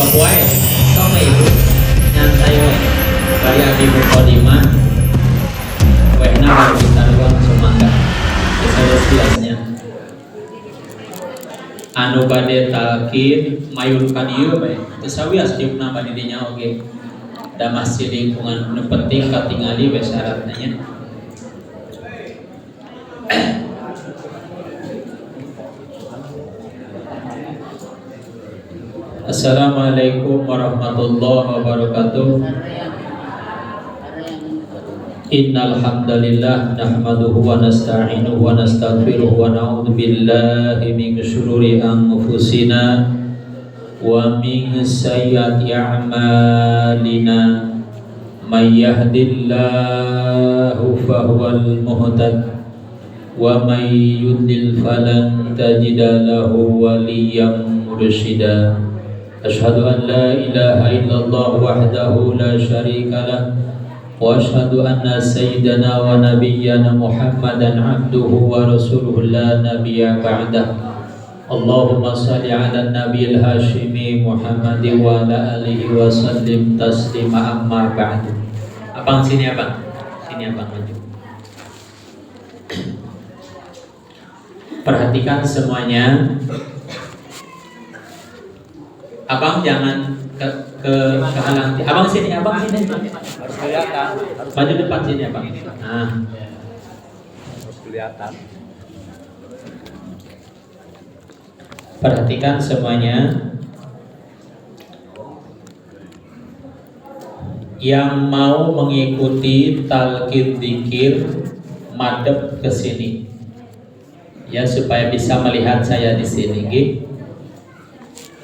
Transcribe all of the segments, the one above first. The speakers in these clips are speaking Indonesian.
Kepuai, sok ibu nyantai we. Bari abdi mukadimah. Wehna baru kita ruang sumangga. Saya jelasnya. Anu bade talqin mayun ka dieu bae. Teu sawias diupna bade dinya oge. Da masih lingkungan nu penting katingali we syaratna nya. Assalamualaikum warahmatullahi wabarakatuh. Innal hamdalillah nahmaduhu wa nasta'inuhu wa nastaghfiruhu wa na'udzu billahi min syururi anfusina wa min sayyiati a'malina. May yahdihillahu fahuwal muhtad wa may yudlil falan tajida lahu waliyyan mursyida. Asyhadu an la ilaha illallah wahdahu la syarika lah wa asyhadu anna sayyidana wa nabiyyana Muhammadan abduhu wa rasuluhu la nabiyya ba'dah. Allahumma salli ala nabiyil hashimi Muhammad wa ala alihi wa sallim taslima amma ba'du. Abang sini abang. Sini abang maju. Perhatikan semuanya. Abang jangan kehalang. Abang sini, abang sini. Harus kelihatan. Maju depan sini abang. Nah, Harus kelihatan. perhatikan semuanya. Yang mau mengikuti talqin dzikir madep ke sini. Ya supaya bisa melihat saya di sini, gitu.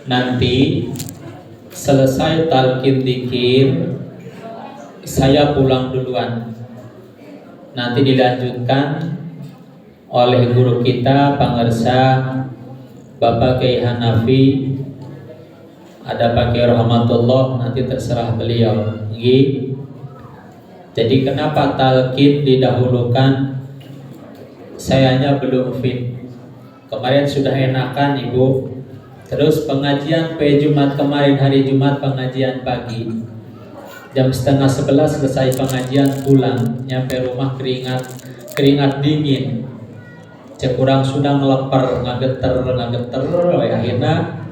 Nanti selesai talqin dzikir saya pulang duluan. Nanti dilanjutkan oleh guru kita Pangersa Bapak Kiai Hanafi. Ada Pak Kiai Rahmatullah, nanti terserah beliau. Jadi kenapa talqin didahulukan? Sayanya belum fit. Kemarin sudah enakan Ibu. Terus pengajian Jumat kemarin, hari Jumat pengajian pagi jam 10:30 selesai pengajian, pulang nyampe rumah keringat dingin, cekurang sudah ngeleper ngageter akhirnya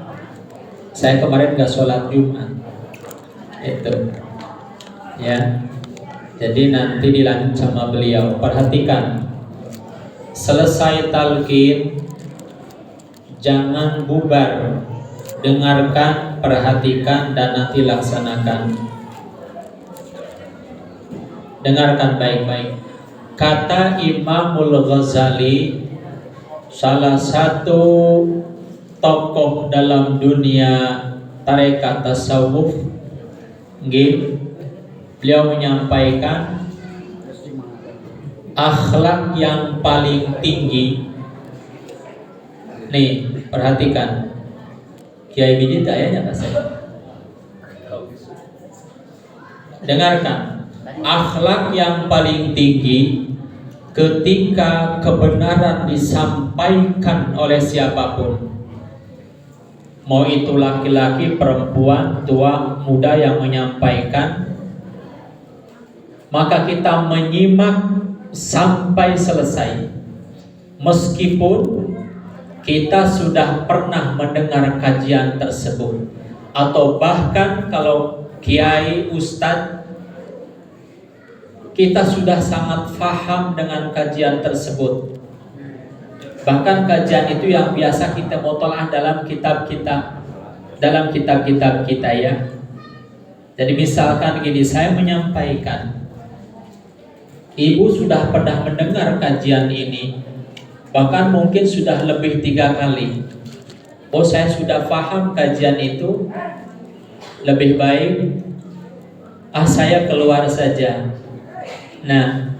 saya kemarin gak sholat Jumat itu ya. Jadi nanti dilanjut sama beliau. Perhatikan, selesai talqin jangan bubar, dengarkan, perhatikan, dan nanti laksanakan. Dengarkan baik-baik. Kata Imamul Ghazali, salah satu tokoh dalam dunia tarekat tasawuf, beliau menyampaikan akhlak yang paling tinggi. Nih, perhatikan. Kiai Bidi tayanya apa saya? Dengarkan. Akhlak yang paling tinggi ketika kebenaran disampaikan oleh siapapun. Mau itu laki-laki, perempuan, tua, muda yang menyampaikan, maka kita menyimak sampai selesai. Meskipun kita sudah pernah mendengar kajian tersebut, atau bahkan kalau kiai, ustadz, kita sudah sangat paham dengan kajian tersebut. Bahkan kajian itu yang biasa kita mutolaah dalam kitab kita ya. Jadi misalkan gini, saya menyampaikan, Ibu sudah pernah mendengar kajian ini, bahkan mungkin sudah lebih 3 kali. Oh, saya sudah paham kajian itu, lebih baik saya keluar saja. Nah,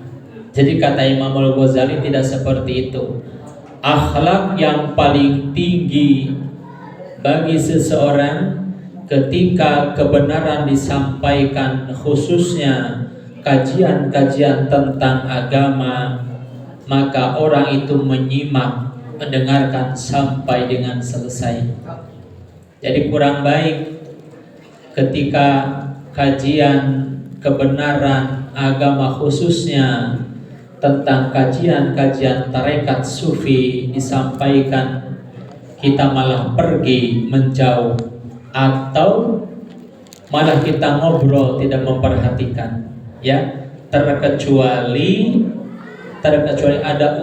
jadi kata Imam Al-Ghazali tidak seperti itu. Akhlak yang paling tinggi bagi seseorang ketika kebenaran disampaikan, khususnya kajian-kajian tentang agama, maka orang itu menyimak, mendengarkan sampai dengan selesai. Jadi kurang baik ketika kajian kebenaran agama khususnya tentang kajian-kajian tarekat sufi disampaikan, kita malah pergi menjauh atau malah kita ngobrol tidak memperhatikan, ya, terkecuali ada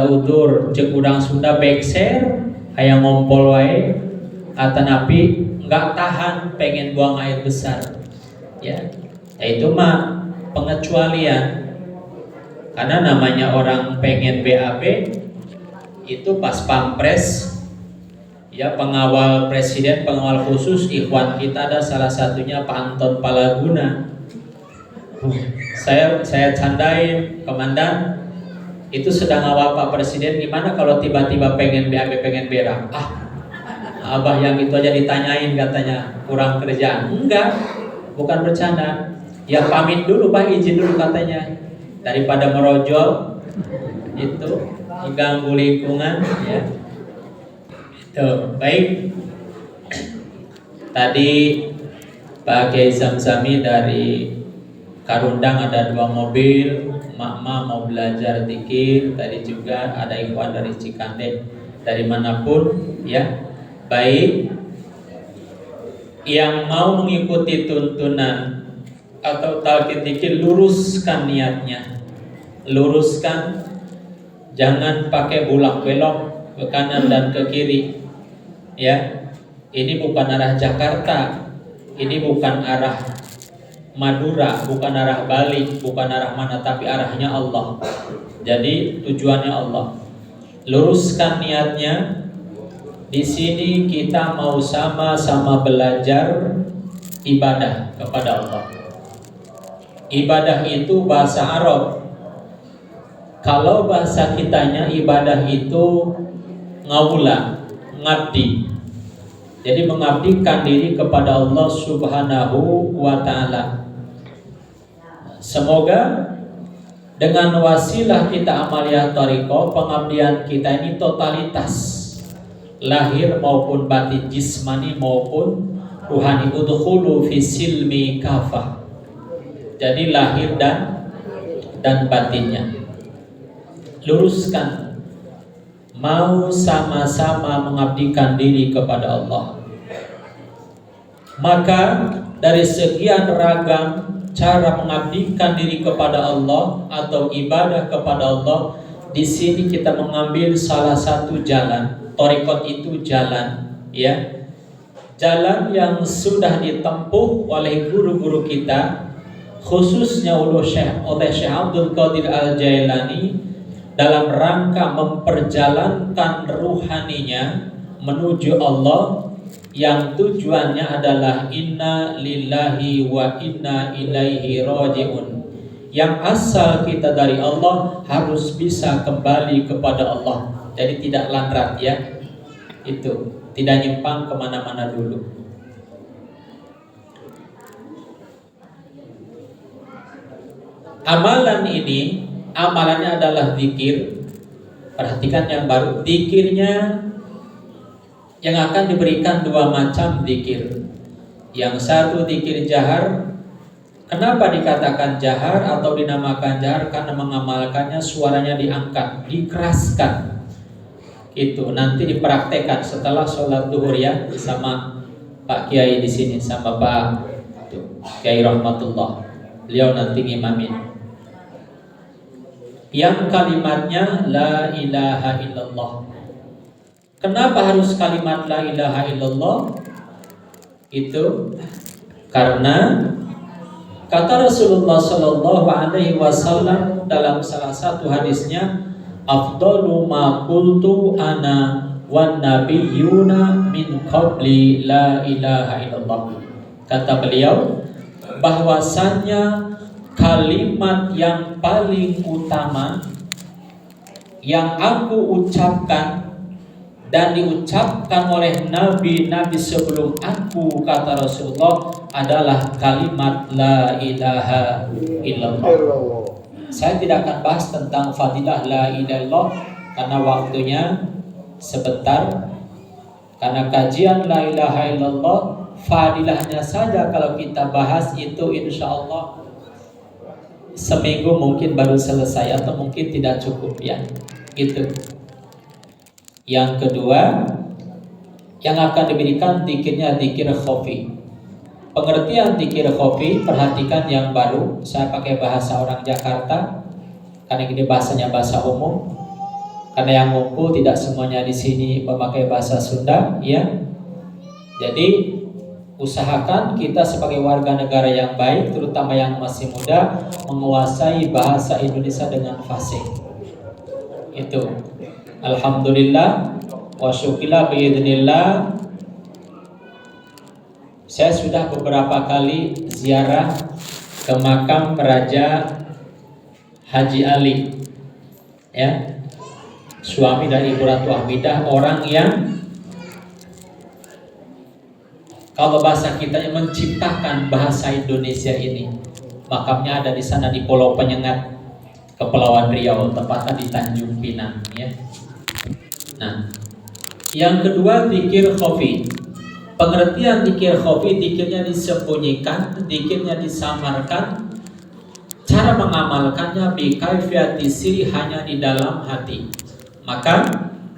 udur cek urang Sunda bekser hayang ngompol wae atanapi nggak tahan pengen buang air besar, ya, itu mah pengecualian. Karena namanya orang pengen BAB itu pas pampres, ya, pengawal presiden, pengawal khusus ikhwan kita ada salah satunya Pak Anton Palaguna. Saya candain, komandan, itu sedang awal Pak Presiden, gimana kalau tiba-tiba pengen BAB, pengen berak? Abah yang itu aja ditanyain katanya kurang kerjaan. Enggak, bukan bercanda. Ya pamit dulu Pak, izin dulu katanya, daripada merojol itu mengganggu lingkungan, ya. Itu baik. Tadi Pak Kiai Zamzami dari Karundang ada 2 mobil, Mak-mak mau belajar zikir. Tadi juga ada ikhwan dari Cikande, dari manapun, ya. Baik, yang mau mengikuti tuntunan atau talqin zikir, luruskan niatnya, luruskan, jangan pakai bulak belok ke kanan dan ke kiri, ya. Ini bukan arah Jakarta, ini bukan arah Madura, bukan arah Bali, bukan arah mana, tapi arahnya Allah. Jadi tujuannya Allah. Luruskan niatnya. Di sini kita mau sama-sama belajar ibadah kepada Allah. Ibadah itu bahasa Arab. Kalau bahasa kitanya ibadah itu ngaula, ngabdi. Jadi mengabdikan diri kepada Allah Subhanahu wa ta'ala. Semoga dengan wasilah kita amaliyah thariqah, pengabdian kita ini totalitas, lahir maupun batin, jismani maupun ruhani. Udkhulu fi silmi kafah. Jadi lahir dan batinnya. Luruskan. Mau sama-sama mengabdikan diri kepada Allah. Maka dari sekian ragam cara mengabdikan diri kepada Allah atau ibadah kepada Allah, di sini kita mengambil salah satu jalan. Thariqat itu jalan, ya, jalan yang sudah ditempuh oleh guru-guru kita, khususnya oleh Syekh Abdul Qadir Al-Jailani, dalam rangka memperjalankan ruhaninya menuju Allah, yang tujuannya adalah inna lillahi wa inna ilaihi raji'un. Yang asal kita dari Allah harus bisa kembali kepada Allah. Jadi tidak landrat, ya, itu tidak nyimpang kemana-mana dulu. Amalan ini, amalannya adalah zikir. Perhatikan yang baru, zikirnya yang akan diberikan 2 macam zikir. Yang satu zikir jahar. Kenapa dikatakan jahar atau dinamakan jahar? Karena mengamalkannya suaranya diangkat, dikeraskan. Itu nanti dipraktekkan setelah sholat duhur, ya, sama Pak Kiai di sini, sama Pak Kiai Rahmatullah. Beliau nanti ngimamin. Yang kalimatnya la ilaha illallah. Kenapa harus kalimat la ilaha illallah? Itu karena kata Rasulullah sallallahu alaihi wasallam dalam salah satu hadisnya, afdalu ma qultu ana wan nabiyyuna min qabli la ilaha illallah. Kata beliau bahwasannya kalimat yang paling utama yang aku ucapkan dan diucapkan oleh nabi-nabi sebelum aku, kata Rasulullah, adalah kalimat la ilaha illallah. Saya tidak akan bahas tentang fadilah la ilaha illallah karena waktunya sebentar. Karena kajian la ilaha illallah fadilahnya saja kalau kita bahas itu insya Allah seminggu mungkin baru selesai atau mungkin tidak cukup ya, gitu. Yang kedua, yang akan diberikan zikirnya zikir khofi. Pengertian zikir khofi, perhatikan yang baru. Saya pakai bahasa orang Jakarta karena ini bahasanya bahasa umum. Karena yang ngumpul tidak semuanya di sini memakai bahasa Sunda, ya. Jadi usahakan kita sebagai warga negara yang baik, terutama yang masih muda, menguasai bahasa Indonesia dengan fasih. Itu. Alhamdulillah wa syukrila biidznillah. Saya sudah beberapa kali ziarah ke makam Raja Haji Ali, ya, suami dari Ibu Ratu Hamidah, orang yang kalau bahasa kita menciptakan bahasa Indonesia ini. Makamnya ada di sana di Pulau Penyengat, Kepulauan Riau, tepatnya di Tanjung Pinang, ya. Nah, yang kedua zikir khofi. Pengertian zikir khofi, zikirnya disembunyikan, zikirnya disamarkan. Cara mengamalkannya bikaifiyati siri, hanya di dalam hati. Maka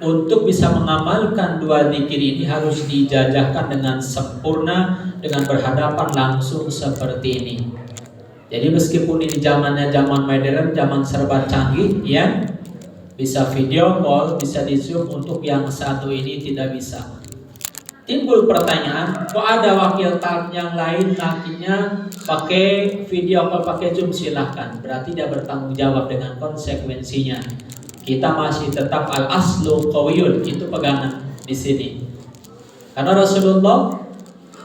untuk bisa mengamalkan dua zikir ini harus dijajahkan dengan sempurna, dengan berhadapan langsung seperti ini. Jadi meskipun ini zamannya zaman modern, zaman serba canggih, ya, bisa video call, bisa di zoom, untuk yang satu ini tidak bisa. Timbul pertanyaan, kok ada wakil talk yang lain lakinya pakai video call, pakai zoom? Silahkan, berarti dia bertanggung jawab dengan konsekuensinya. Kita masih tetap al-aslu qawiyun, itu pegangan di sini. Karena Rasulullah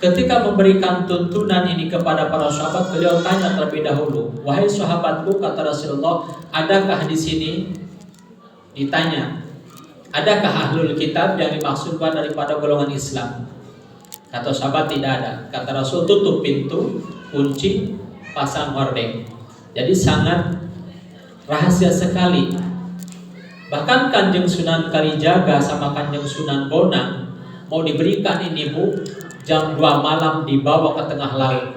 ketika memberikan tuntunan ini kepada para sahabat, beliau tanya terlebih dahulu, wahai sahabatku, kata Rasulullah, adakah di sini, ditanya, adakah ahlul kitab yang dimaksudkan daripada golongan Islam? Kata sahabat, tidak ada. Kata Rasul, tutup pintu, kunci, pasang hordeng. Jadi sangat rahasia sekali. Bahkan Kanjeng Sunan Kalijaga sama Kanjeng Sunan Bonang mau diberikan ini, Bu, jam 2 malam dibawa ke tengah laut.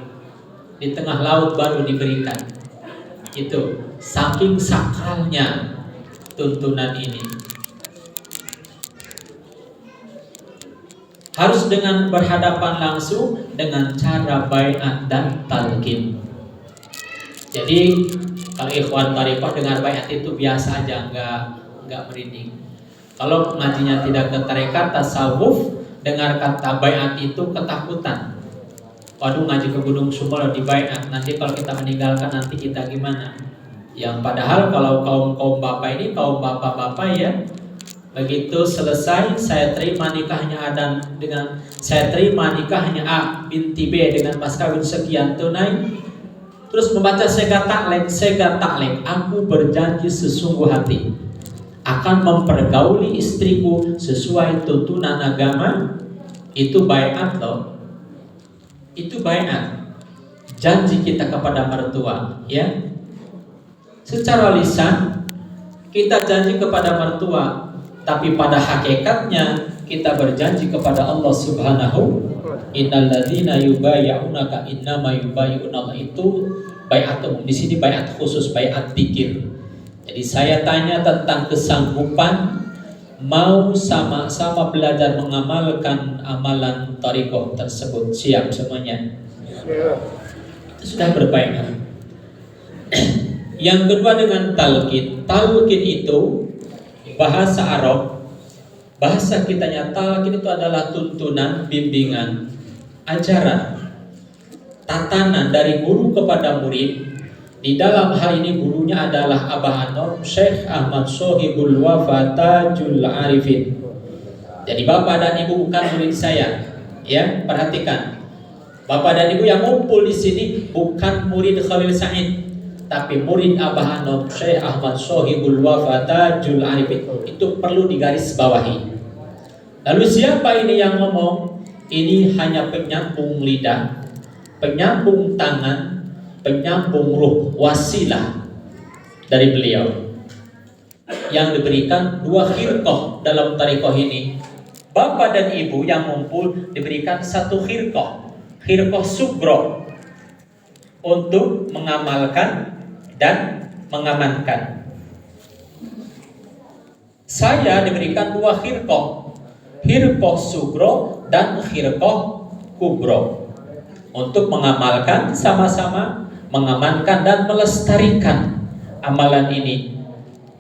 Di tengah laut baru diberikan. Itu saking sakralnya tuntunan ini. Harus dengan berhadapan langsung, dengan cara baiat dan talqin. Jadi kalau ikhwan tariqah dengar baiat itu biasa aja, enggak merinding. Kalau ngajinya tidak ke tarekat tasawuf, dengar kata baiat itu ketakutan. Waduh, ngaji ke Gunung Sumber di baiat, nanti kalau kita meninggalkan nanti kita gimana? Yang padahal kalau kaum bapak ini, kaum bapak-bapak, ya, begitu selesai saya terima nikahnya A dengan saya terima nikahnya A binti B dengan mas kawin sekian tunai, terus membaca sega taklek, aku berjanji sesungguh hati akan mempergauli istriku sesuai tuntunan agama. Itu baiat loh, itu baiat, janji kita kepada mertua, ya. Secara lisan kita janji kepada mertua, tapi pada hakikatnya kita berjanji kepada Allah Subhanahu. Innalladzina yubayyi'unaka innama yubayyi'unallah, itu baiat umum. Di sini baiat khusus, baiat dzikir. Jadi saya tanya tentang kesanggupan mau sama-sama belajar mengamalkan amalan thariqah tersebut. Siap semuanya? Itu sudah berbaiat. Yang kedua dengan talqin. Talqin itu bahasa Arab, bahasa kitanya talqin itu adalah tuntunan, bimbingan, ajaran, tatanan dari guru kepada murid. Di dalam hal ini gurunya adalah Abah Anom Syekh Ahmad Sohibul Wafa Tajul Arifin. Jadi bapak dan ibu bukan murid saya, ya, perhatikan. Bapak dan ibu yang ngumpul di sini bukan murid Khalil Said, tapi murid Abah Anom Syekh Ahmad Sohibul Wafa Tajul Arifin. Itu perlu digaris bawahi. Lalu siapa ini yang ngomong? Ini hanya penyambung lidah, penyambung tangan, penyambung ruh, wasilah dari beliau. Yang diberikan 2 khirqah dalam thariqah ini. Bapak dan ibu yang ngumpul diberikan 1 khirqah. Khirqah sugro untuk mengamalkan dan mengamankan. Saya diberikan 2 khirqah, khirqah sugro dan khirqah kubro, untuk mengamalkan sama-sama, mengamankan dan melestarikan amalan ini,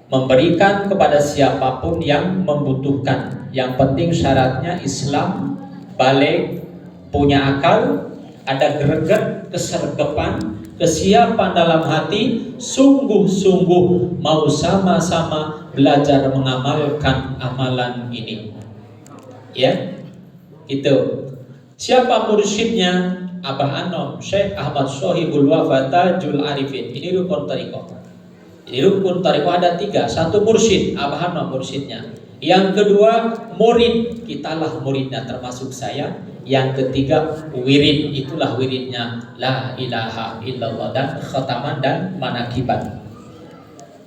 memberikan kepada siapapun yang membutuhkan. Yang penting syaratnya Islam, balik, punya akal, ada greget, kesergepan, kesiapan dalam hati, sungguh-sungguh mau sama-sama belajar mengamalkan amalan ini. Ya, itu. Siapa mursyidnya? Abah Anom, Syekh Ahmad Sohibul Wafa Tajul Arifin. Ini rukun tariqah. Jadi rukun tariqah ada 3. 1 mursyid, Abah Anom mursyidnya. Yang kedua murid, kitalah muridnya termasuk saya. Yang ketiga wirid, itulah wiridnya la ilaha illallah dan khataman dan manakiban.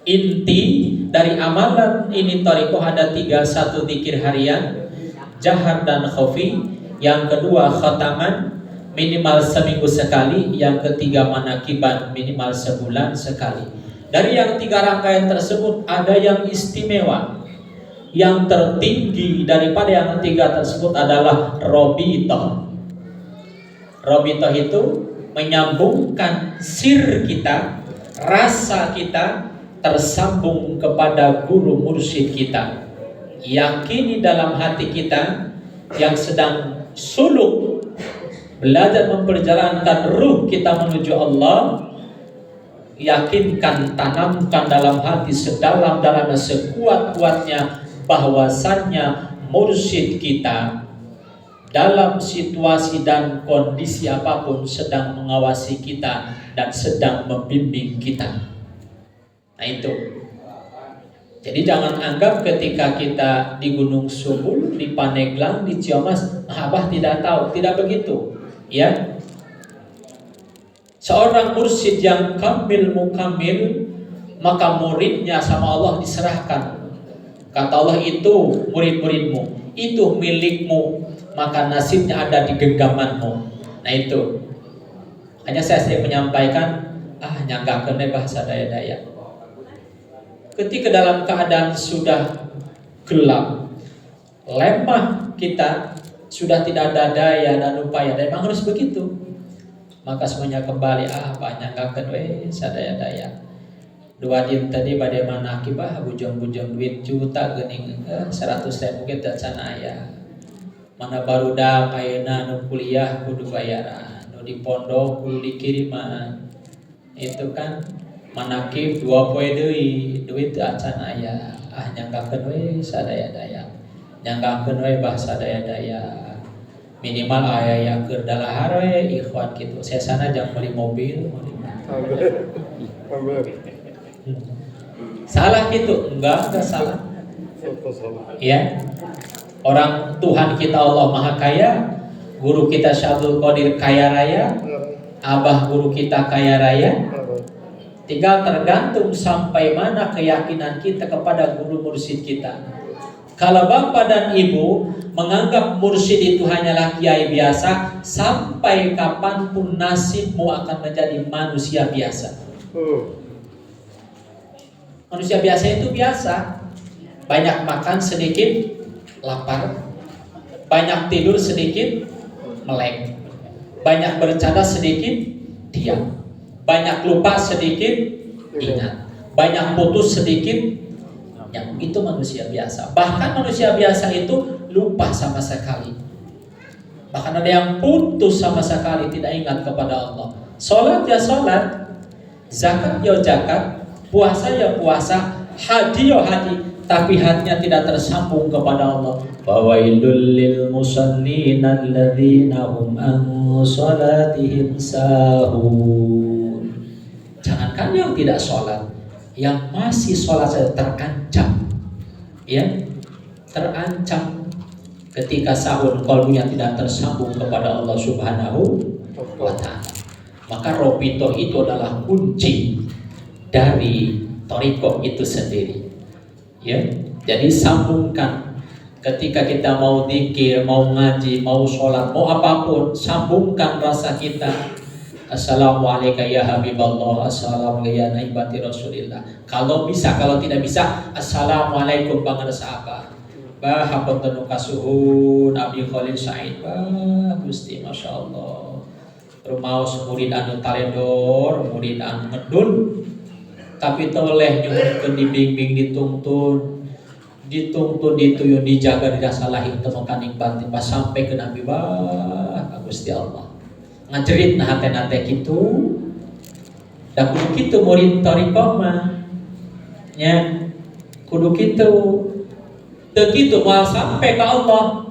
Inti dari amalan ini tariqah ada 3. 1 zikir harian, jahar dan khafi. Yang kedua khataman, minimal seminggu sekali. Yang ketiga manakiban, minimal sebulan sekali. Dari yang 3 rangkaian tersebut ada yang istimewa. Yang tertinggi daripada yang 3 tersebut adalah robitoh. Robitoh itu menyambungkan sir kita, rasa kita tersambung kepada guru mursyid kita. Yakini dalam hati kita yang sedang suluk belajar memperjalankan ruh kita menuju Allah, yakinkan, tanamkan dalam hati sedalam-dalamnya, sekuat-kuatnya bahwasannya mursyid kita dalam situasi dan kondisi apapun sedang mengawasi kita dan sedang membimbing kita. Nah itu. Jadi jangan anggap ketika kita di Gunung Subul, di Paneglang, di Ciamas, Abah tidak tahu. Tidak begitu. Ya. Seorang mursyid yang kamil mukamil, maka muridnya sama Allah diserahkan. Kata Allah, itu murid-muridmu, itu milikmu, maka nasibnya ada di genggamanmu. Nah itu. Hanya saya sering menyampaikan, nyanggakeun bahasa daya-daya. Ketika dalam keadaan sudah gelap, lemah kita, sudah tidak ada daya dan upaya, dan memang harus begitu. Maka semuanya kembali, nyanggakeun sadaya-daya. 2 din tadi bagaimana akibah bujang-bujang duit juta geuning 100.000 kita can aya. Mana barudak ayeuna nu kuliah kudu bayaran, nu di pondok kudu dikiriman. Itu kan manakib 2 poe deui, duit teu acan aya. Nyanggakeun we sadaya-daya. Nyanggakeun we bahasa daya-daya. Minimal aya keur dalahar we ikhwan kitu. Sesana jang beli mobil. Salah gitu? Enggak salah. Ya. Orang Tuhan kita Allah Maha Kaya, guru kita Syabdul Qadir kaya raya, abah guru kita kaya raya. Tinggal tergantung sampai mana keyakinan kita kepada guru mursyid kita. Kalau bapak dan ibu menganggap mursyid itu hanyalah kiai biasa, sampai kapanpun nasibmu akan menjadi manusia biasa. Manusia biasa itu biasa, banyak makan sedikit lapar, banyak tidur sedikit melek, banyak bercanda sedikit diam, banyak lupa sedikit ingat, banyak putus sedikit. Ya, itu manusia biasa. Bahkan manusia biasa itu lupa sama sekali. Bahkan ada yang putus sama sekali, tidak ingat kepada Allah. Sholat ya sholat, zakat ya zakat, puasa ya puasa, haji ya haji, tapi hatinya tidak tersambung kepada Allah. Fawailul lil musallin alladzina hum an salatihim sahun. Jangankan yang tidak sholat, yang masih sholat saja terancam, ya, terancam ketika sahur qalbunya tidak tersambung kepada Allah Subhanahu wa Ta'ala. Maka robito itu adalah kunci dari thariqah itu sendiri. Ya, jadi sambungkan Ketika kita mau dzikir, mau ngaji, mau sholat, mau apapun, sambungkan rasa kita. Assalamualaikum ya Habiballah, assalamualaikum ya naibati Rasulillah. Kalau bisa, kalau tidak bisa, assalamualaikum pangarsa apa? Bah hapunten kasuhun Abi Khalil Said. Bah Gusti Masya Allah. Rumaos murid anu taledor, murid anu ngedul, tapi toleh nyuhunkeun dibimbing dituntun dituyun dijaga dirasalahi temukan batin pas sampai ke Nabi bah Gusti Allah. Ngajerit nah hate-hate kitu da kudu kitu murid thariqah mah nya kudu kitu teu kitu moal sampai ka Allah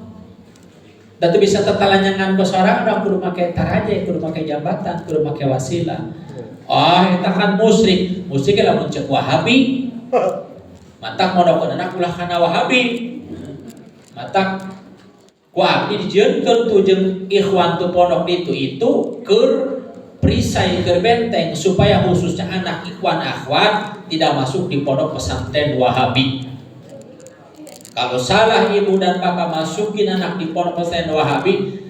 da teu bisa tetalanyangan ku sorang da kudu make taraje, kudu make jabatan, kudu make wasilah. Eta kan musyrik lamun ceuk Wahabi matak modok anak ulah kana Wahabi matak ku abdi dijieunkeun tu jeung ikhwan tu pondok ditu itu keur perisai keur benteng supaya khususnya anak ikhwan akhwat tidak masuk di pondok pesantren Wahabi. Kalau salah ibu dan bapak masukin anak di pondok pesantren Wahabi,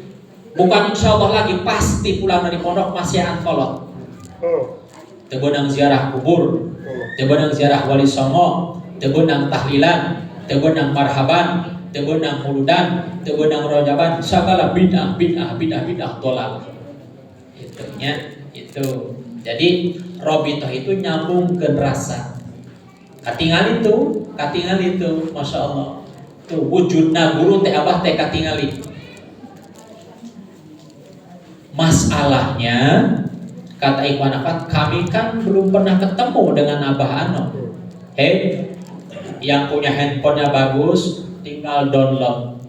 bukan insya Allah lagi pasti pulang dari pondok masih kolot. Teu beunang ziarah kubur, teu beunang ziarah wali songo, teu beunang tahlilan, teu beunang marhaban, teu beunang muludan, teu beunang rojaban, sagala bid'ah dolal. Itu nya itu. Jadi robitoh itu nyambungkeun rasa. Katingal itu, Masya Allah. Tuh wujudna guru teh abah teh katingali. Masalahnya kata ikhwan akhwat, kami kan belum pernah ketemu dengan Abah Ano. Yang punya handphonenya bagus tinggal download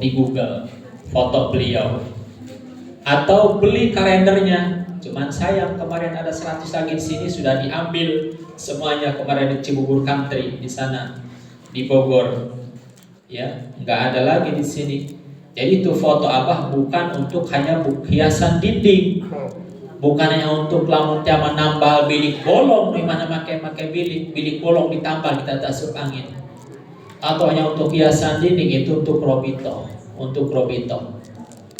di Google foto beliau atau beli kalendernya. Cuman sayang kemarin ada 100 lagi di sini sudah diambil semuanya kemarin di Cibubur Country di sana di Bogor. Ya, nggak ada lagi di sini. Jadi itu foto Abah bukan untuk hanya hiasan dinding. Bukan hanya untuk lamun tiama nambal bilik bolong, di mana make bilik bolong ditambal kita tasuk angin. Atau hanya untuk hiasan dinding, itu untuk robito.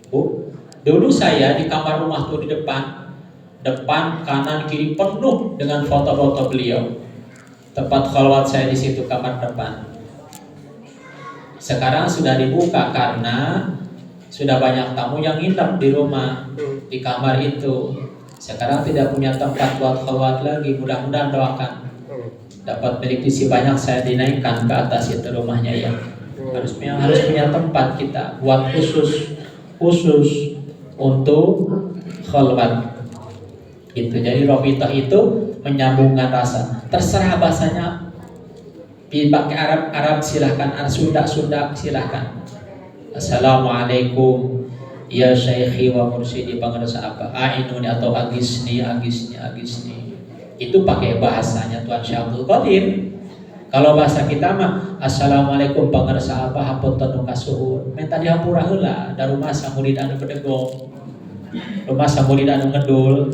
Bu, dulu saya di kamar rumah tuh di depan kanan kiri penuh dengan foto-foto beliau. Tempat khalwat saya di situ kamar depan. Sekarang sudah dibuka karena sudah banyak tamu yang nginep di rumah di kamar itu. Sekarang tidak punya tempat buat khalwat lagi. Mudah-mudahan doakan dapat milik isi banyak, saya dinaikkan ke atas itu rumahnya ya. Harus punya tempat kita buat khusus untuk khalwat. Itu jadi robitoh itu menyambungkan rasa. Terserah bahasanya dipakai Arab silahkan, Sunda silahkan. Assalamualaikum ya Syekhi wa Mursyidi pangarsa apa? Ainuni atau agisni. Itu pakai bahasanya Tuan Syekh Abdul Qadir. Kalau bahasa kita mah Assalamualaikum pangarsa apa hapunten nu kasuhun. Menta dihampura heula da rumah murid anu bedegong. Rumah murid anu ngedul.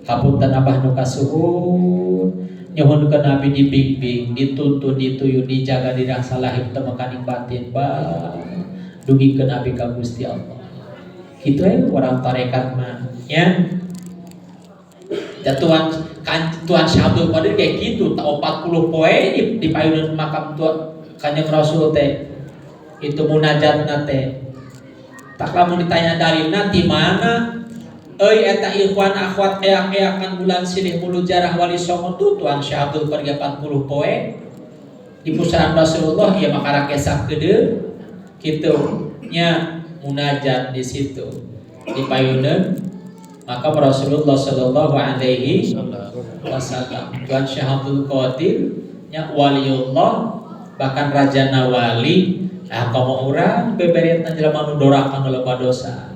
Hapunten abah nu kasuhun. Nyuhunkeun Nabi dibimbing, dituntun, dituyun, dijaga, diraksalahi temekaning batin bah. Dugikeun Nabi ka Gusti Allah. Kitu orang tarekat mah nya. Da Tuan Syekh Abdul Qadir kayak gitu, ta 40 poe di payunan makam Tuan Kanjeng Rasul teh. Itu munajatna teh. Tak lamun ditanya dalilna di mana? Eta ikhwan akhwat eak-eakan bulan silih mulu jarah wali songo tu Tuan Syekh Abdul Qadir 40 poe di pusaran Rasulullah ya makara kesak gede kitu nya munajat di situ di payuneun maka Rasulullah sallallahu alaihi wasallam. Tuan Syekh Abdul Qadir nya waliullah bahkan raja wali komo urang beberetna jelema nu dorakan loba dosa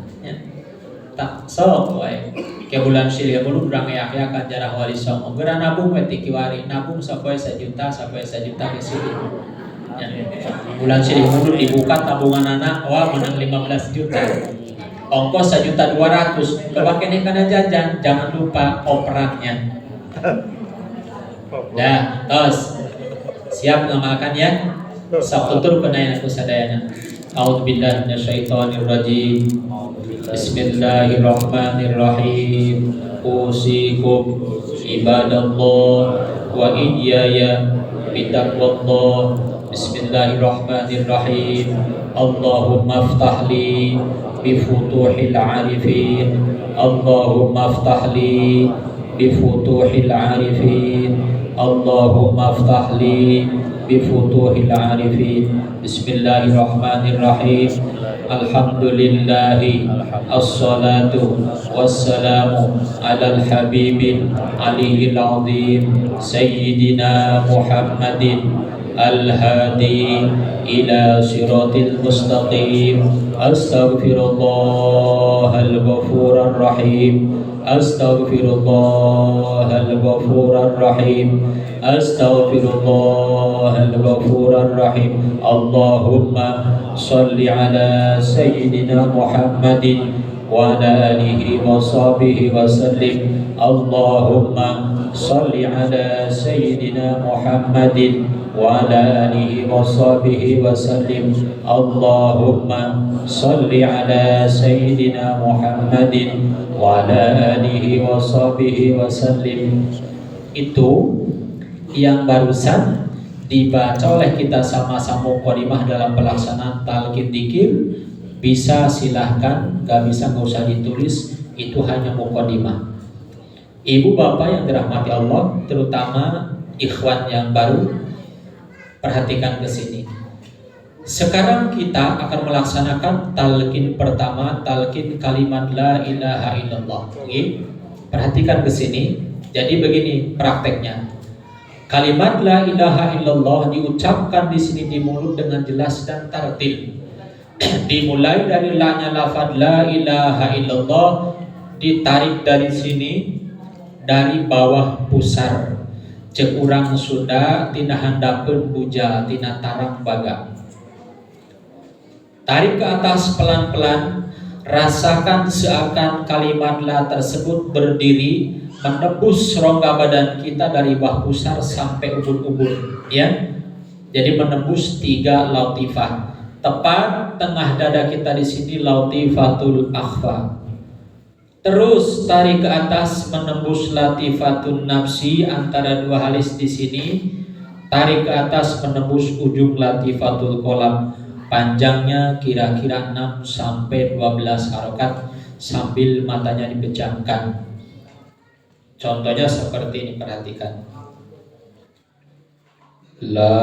tak sok wae ke bulan silih mulu urang eak-eakan jarah wali songo geura nabung we ti kiwari nabung sapoe 1 juta ke silih ya. Bulan silih mulu dibuka tabungan anak menang 15 juta ongkos 1.200.000 coba kene kana jajan jangan lupa operannya dah tos siap ngamalkan ya Sabtutur kenaian aku sadayana. A'udzubillahi minasyaitonirrajim. Bismillahirrahmanirrahim. Usikum ibadallah wa iyaya bitaqwallah. Bismillahirrahmanirrahim. Allahumma aftah li bifutuhil arifin. Allahumma aftah li bifutuhil arifin. Allahumma aftah li bifutuhil arifin. Bismillahirrahmanirrahim. Alhamdulillahi assalatu wassalamu ala al-habibin aliyil azim sayyidina Muhammadin al-hadi ila siratil mustaqim. Astaghfirullahal ghafurur rahim. Astaghfirullahal ghafurur rahim. Astaghfirullahal ghafurur rahim. Allahumma salli ala sayyidina Muhammadin wa ala alihi wa sahbihi wa sallim. Allahumma salli ala sayyidina Muhammadin wa ala alihi wa sahbihi wa sallim. Allahumma salli ala sayyidina Muhammadin wa ala alihi wa sahbihi wa sallim. Itu yang barusan dibaca oleh kita sama-sama muqaddimah dalam pelaksanaan talqin dzikir. Bisa silahkan, gak bisa gak usah ditulis, itu hanya muqaddimah. Ibu bapak yang dirahmati Allah, terutama ikhwan yang baru, perhatikan ke sini. Sekarang kita akan melaksanakan talqin pertama, talqin kalimat la ilaha illallah. Oke? Perhatikan ke sini. Jadi begini prakteknya. Kalimat la ilaha illallah diucapkan di sini di mulut dengan jelas dan tartil. Dimulai dari la-nya lafaz la ilaha illallah, ditarik dari sini dari bawah pusar. Cek urang Sunda tina handapeun buja tina tarang baga. Tarik ke atas pelan-pelan, rasakan seakan kalimat la tersebut berdiri menembus rongga badan kita dari bawah pusar sampai ubun-ubun, ya. Jadi menembus 3 latifah. Tepat tengah dada kita di sini latifatul akhfa. Terus tarik ke atas menembus latifatun nafsi antara 2 halis di sini. Tarik ke atas menembus ujung latifatul qalam. Panjangnya kira-kira 6 sampai 12 harokat sambil matanya dipejamkan. Contohnya seperti ini, perhatikan. La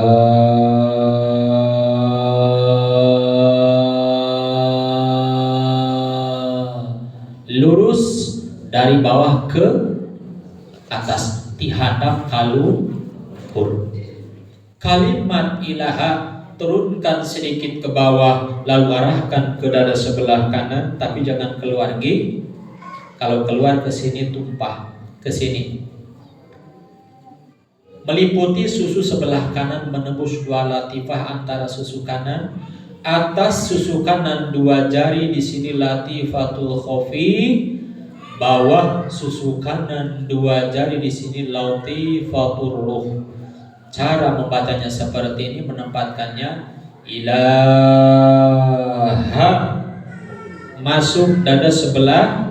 lurus dari bawah ke atas, dihadap kaluhur. Kalimat ilaha turunkan sedikit ke bawah, lalu arahkan ke dada sebelah kanan, tapi jangan keluar G. Kalau keluar ke sini tumpah ke sini. Meliputi susu sebelah kanan menembus 2 latifah antara susu kanan. Atas susu kanan 2 jari di sini latifatul khafi. Bawah susu kanan 2 jari di sini latifatul ruh. Cara membacanya seperti ini, menempatkannya ilaha masuk dada sebelah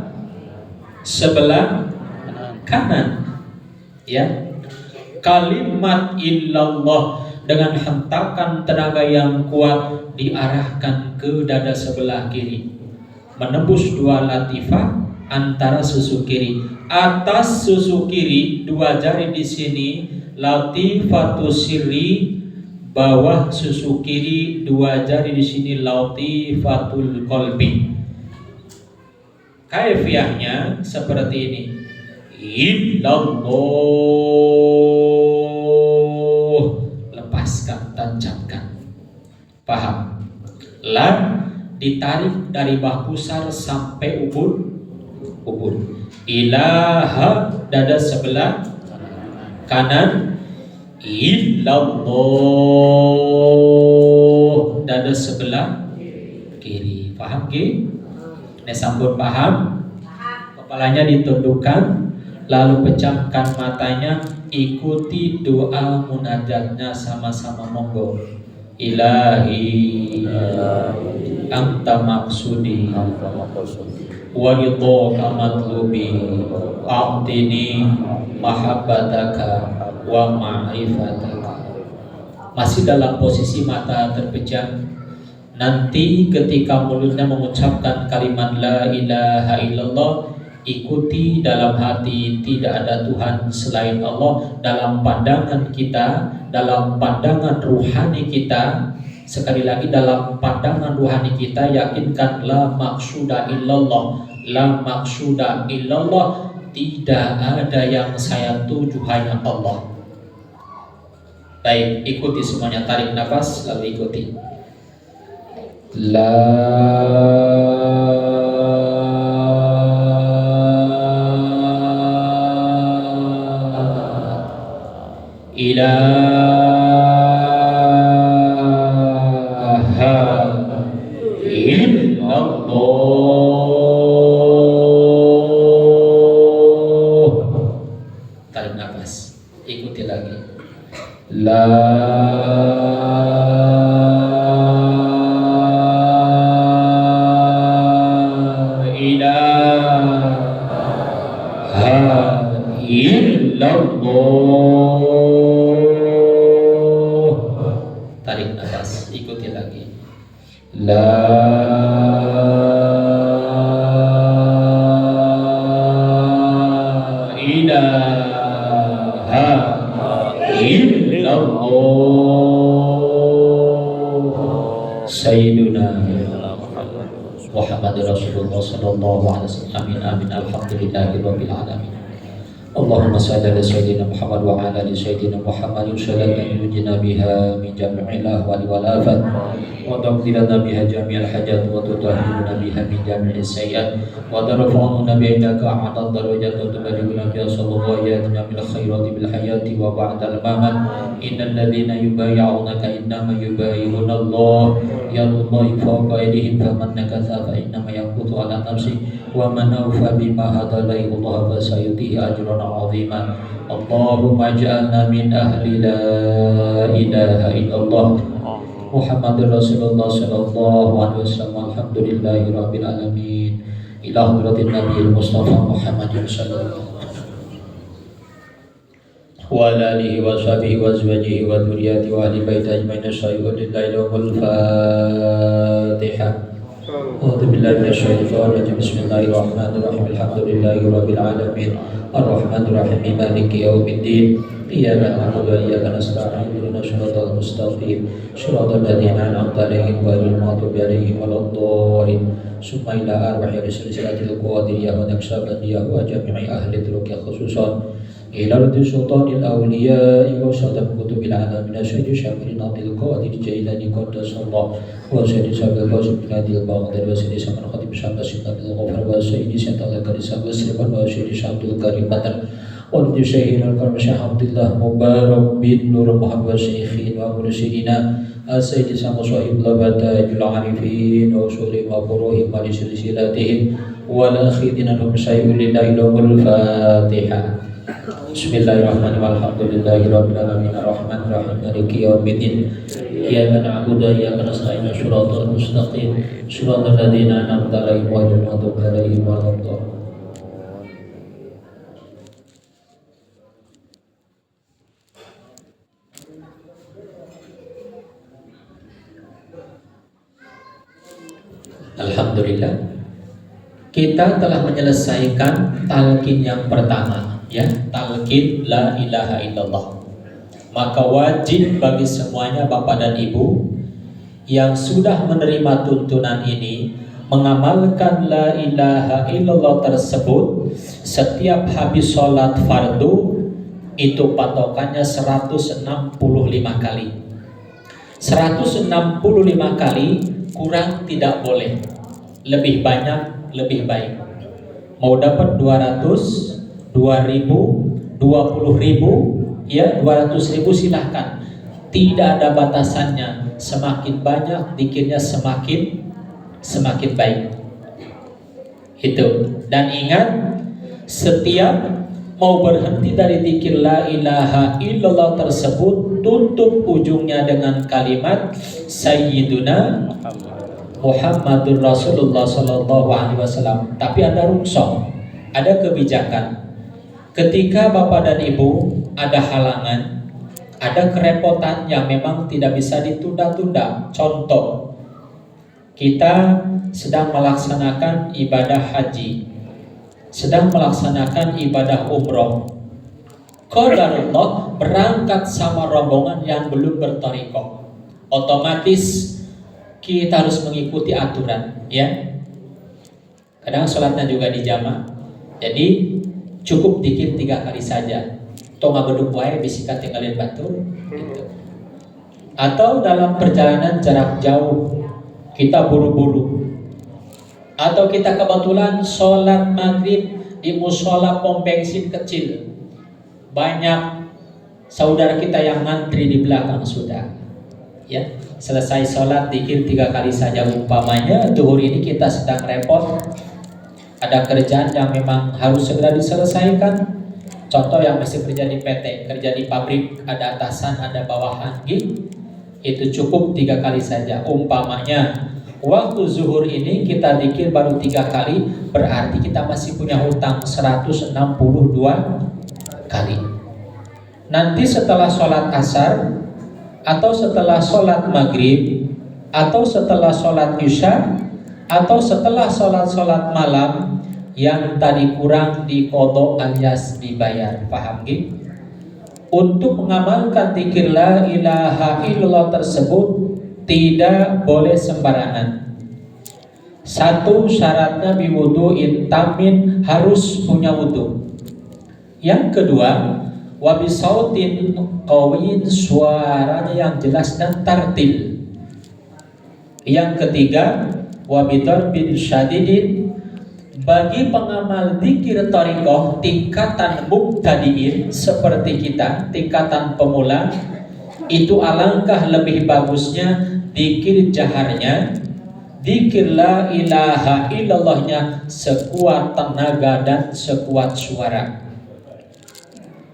kanan, ya. Kalimat illallah dengan hentakan tenaga yang kuat diarahkan ke dada sebelah kiri, menembus 2 latifah antara susu kiri. Atas susu kiri 2 jari di sini latifatus sirri. Bawah susu kiri 2 jari di sini latifatul qalbi. Kaifiahnya seperti ini. Illallah, lepaskan, tancapkan. Paham? Lam ditarik dari bawah pusar sampai ubun. Ilaha dada sebelah kanan. Illallah dada sebelah kiri. Paham Ki? Sampun paham? Kepalanya ditundukkan, lalu pejamkan matanya, ikuti doa munajatnya sama-sama, monggo. ilahi anta maksudi wa ridhaka matlubi a'tini mahabbataka wa ma'rifataka. Masih dalam posisi mata terpejam. Nanti ketika mulutnya mengucapkan kalimat la ilaha illallah, ikuti dalam hati tidak ada Tuhan selain Allah. Dalam pandangan kita, dalam pandangan ruhani kita, sekali lagi dalam pandangan ruhani kita, yakinkan la maqsuda illallah, la maqsuda illallah, tidak ada yang saya tuju hanya Allah. Baik, ikuti semuanya, tarik nafas lalu ikuti. La ilaha illallah. Tarik nafas, ikuti lagi. La ilaha illallah. Tarik nafas, ikuti lagi. La ilaha illallah. Sayyiduna Muhammad Rasulullah sallallahu alaihi wasallam. Amin amin. Alhamdulillahi rabbil alamin. Allahumma salli ala sayyidina Muhammad wa ala ali sayyidina Muhammad salatan yujina biha min jami'il ahwali wal afat wa taqdirana biha jami'al hajat wa tutahhiruna biha min jami'is sayyi'at wa tarfa'una biha indaka a'la darajat wa tubaliguna biha sallallahu ayatina bil khairati bil hayati wa ba'dal mamat. Innal ladzina yubayyi'unaka innama yubayyi'una Allah yadullahi fawqa aydihim faman nakatha fa innama yanqutu ala nafsi wa man awfa bima hadallahu Allah fa sayutihi ajran 'azima. Allahumma ij'alna min ahli la ilaha illallah Muhammadur Rasulullah sallallahu alaihi wasallam. Alhamdulillahi rabbil alamin. Ila hadratin nabiyil mustafa Muhammadin sallallahu wa alihi wa sahbihi wa azwajihi wa dzurriyyati wa ahli baiti ajmain. Asyhadu lillahi wal Fatihah. A'udzu billahi minasyaitonir rajim. Bismillahirrahmanirrahim. Alhamdulillahi rabbil alamin. Ar-Rahmanir Rahim. Maliki yaumiddin. Iyyaka na'budu wa iyyaka nasta'in. Ihdinas siratal mustaqim. Shiratal ladzina an'amta 'alaihim ghairil maghdubi 'alaihim waladdallin. Summa ila arwahi silsilatil qadiriyah wa naqsabandiyah wa jami'i ahli turuqiyah khususan ila radi sultanil awliya wa sadam kutubil alamin. Sayyidi Syamil Nabil Qadir Jailani qaddasallah wa sayyidi Sabil Qasim bin Adil Baghdad wa sayyidi Saman Khatib Syamil Nabil Ghafar wa sayyidi Syaital Karisab wa sayyidi Syamil Karim Batar wa sayyidi Syaikhina al-Karim Syekh Abdullah Mubarak bin Nur Muhammad Syekhin wa mursyidina Sayyidi Samu Sahib Labata Jul Arifin wa usuli wa furuhim wa silsilatihim wa lakhidina hum sayyidul lillahi wal Fatihah. Bismillahirrahmanirrahim. Alhamdulillahi rabbil alamin. Ar-Rahmanir Rahim. Maliki yaumiddin. Iyyaka na'budu wa iyyaka nasta'in. Shiratal mustaqim. Shiratal ladzina an'amta 'alaihim ghairil maghdubi 'alaihim waladdallin. Alhamdulillah, kita telah menyelesaikan talqin yang pertama, ya, talqin la ilaha illallah. Maka wajib bagi semuanya Bapak dan Ibu yang sudah menerima tuntunan ini mengamalkan la ilaha illallah tersebut setiap habis sholat fardu. Itu patokannya 165 kali. 165 kali, kurang tidak boleh, lebih banyak lebih baik. Mau dapat 200, 2000, 20.000, ya 200.000 silahkan. Tidak ada batasannya. Semakin banyak dikirnya semakin baik. Itu. Dan ingat, setiap mau berhenti dari dzikir la ilaha illallah tersebut, tutup ujungnya dengan kalimat Sayyiduna Muhammadur Rasulullah Sallallahu Alaihi Wasallam. Tapi ada rukhsah, ada kebijakan. Ketika bapak dan ibu ada halangan, ada kerepotan yang memang tidak bisa ditunda-tunda. Contoh, kita sedang melaksanakan ibadah haji, sedang melaksanakan ibadah umroh. Qadarullah berangkat sama rombongan yang belum berthariqah, otomatis kita harus mengikuti aturan, ya. Kadang sholatnya juga di jamaah, jadi cukup dikit 3 kali saja. Tonga beduk wae bisikan tinggalin batur, gitu. Atau dalam perjalanan jarak jauh, kita buru-buru, atau kita kebetulan sholat maghrib di musola pom bensin kecil, banyak saudara kita yang ngantri di belakang sudah, ya. Selesai sholat dikir 3 kali saja. Umpamanya zuhur ini kita sedang repot, ada kerjaan yang memang harus segera diselesaikan. Contoh yang mesti kerja di PT, kerja di pabrik, ada atasan, ada bawahan, gitu. Itu cukup 3 kali saja. Umpamanya waktu zuhur ini kita dikir baru 3 kali, berarti kita masih punya hutang 162 kali. Nanti setelah sholat asar, atau setelah sholat maghrib, atau setelah sholat isya, atau setelah sholat malam, yang tadi kurang diqodho alias dibayar. Paham gitu? Untuk mengamalkan dzikir la ilaha illallah tersebut tidak boleh sembarangan. Satu, syaratnya biwudu'in tamin, harus punya wudu. Yang kedua, wabisautin qawin, suaranya yang jelas dan tartil. Yang ketiga, wabidarbin syadidin, bagi pengamal dzikir thariqah tingkatan mubtadiin seperti kita, tingkatan pemula, itu alangkah lebih bagusnya dzikir jaharnya, dzikir la ilaha illallahnya sekuat tenaga dan sekuat suara,